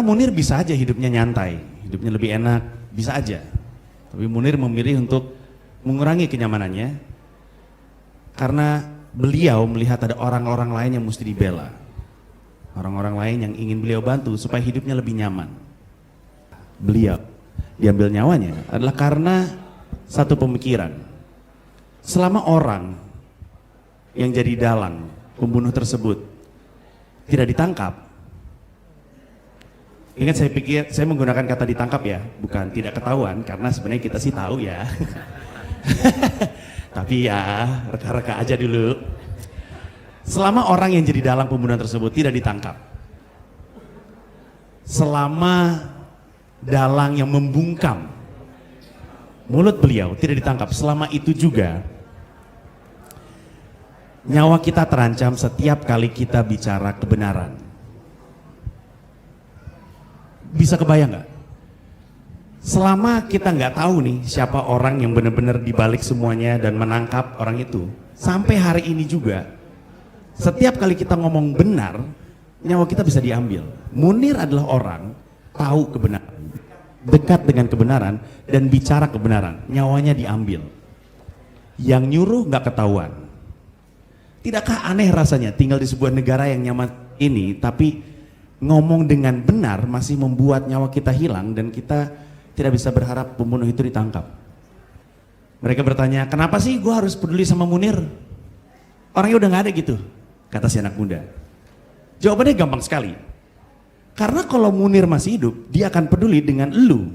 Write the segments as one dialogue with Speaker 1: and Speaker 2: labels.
Speaker 1: Munir bisa aja hidupnya nyantai, hidupnya lebih enak, bisa aja. Tapi Munir memilih untuk mengurangi kenyamanannya karena beliau melihat ada orang-orang lain yang mesti dibela. Orang-orang lain yang ingin beliau bantu supaya hidupnya lebih nyaman. Beliau diambil nyawanya adalah karena satu pemikiran. Selama orang yang jadi dalang pembunuh tersebut tidak ditangkap, ingat saya pikir saya menggunakan kata ditangkap ya, bukan tidak ketahuan, karena sebenarnya kita sih tahu ya. Tapi ya reka-reka aja dulu. Selama orang yang jadi dalang pembunuhan tersebut tidak ditangkap, selama dalang yang membungkam mulut beliau tidak ditangkap, selama itu juga nyawa kita terancam setiap kali kita bicara kebenaran. Bisa kebayang nggak? Selama kita nggak tahu nih siapa orang yang benar-benar dibalik semuanya dan menangkap orang itu, sampai hari ini juga setiap kali kita ngomong benar, nyawa kita bisa diambil. Munir adalah orang tahu kebenaran, dekat dengan kebenaran dan bicara kebenaran, nyawanya diambil. Yang nyuruh nggak ketahuan. Tidakkah aneh rasanya tinggal di sebuah negara yang nyaman ini, tapi ngomong dengan benar masih membuat nyawa kita hilang dan kita tidak bisa berharap pembunuh itu ditangkap. Mereka bertanya, kenapa sih gue harus peduli sama Munir? Orangnya udah nggak ada gitu, kata si anak muda. Jawabannya gampang sekali. Karena kalau Munir masih hidup, dia akan peduli dengan elu.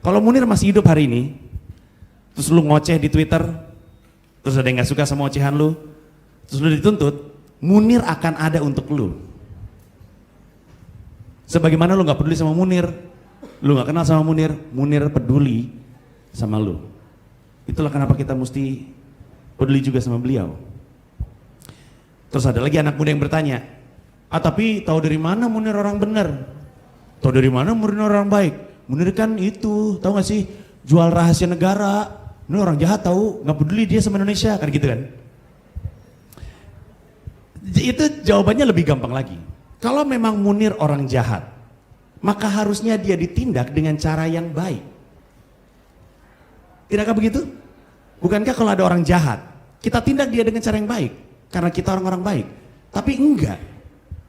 Speaker 1: Kalau Munir masih hidup hari ini, terus lu ngoceh di Twitter, terus ada yang gak suka sama ocehan lu, terus lu dituntut, Munir akan ada untuk lu. Sebagaimana lu gak peduli sama Munir, lu gak kenal sama Munir, Munir peduli sama lu. Itulah kenapa kita mesti peduli juga sama beliau. Terus ada lagi anak muda yang bertanya, tapi tahu dari mana Munir orang benar? Tahu dari mana Munir orang baik? Munir kan itu, tahu gak sih, jual rahasia negara. Ini orang jahat tahu, nggak peduli dia sama Indonesia, kan gitu kan? Itu jawabannya lebih gampang lagi. Kalau memang Munir orang jahat, maka harusnya dia ditindak dengan cara yang baik. Tidakkah begitu? Bukankah kalau ada orang jahat, kita tindak dia dengan cara yang baik, karena kita orang-orang baik? Tapi enggak.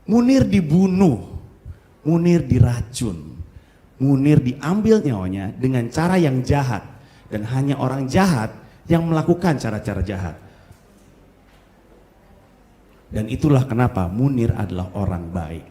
Speaker 1: Munir dibunuh, Munir diracun, Munir diambil nyawanya dengan cara yang jahat. Dan hanya orang jahat yang melakukan cara-cara jahat. Dan itulah kenapa Munir adalah orang baik.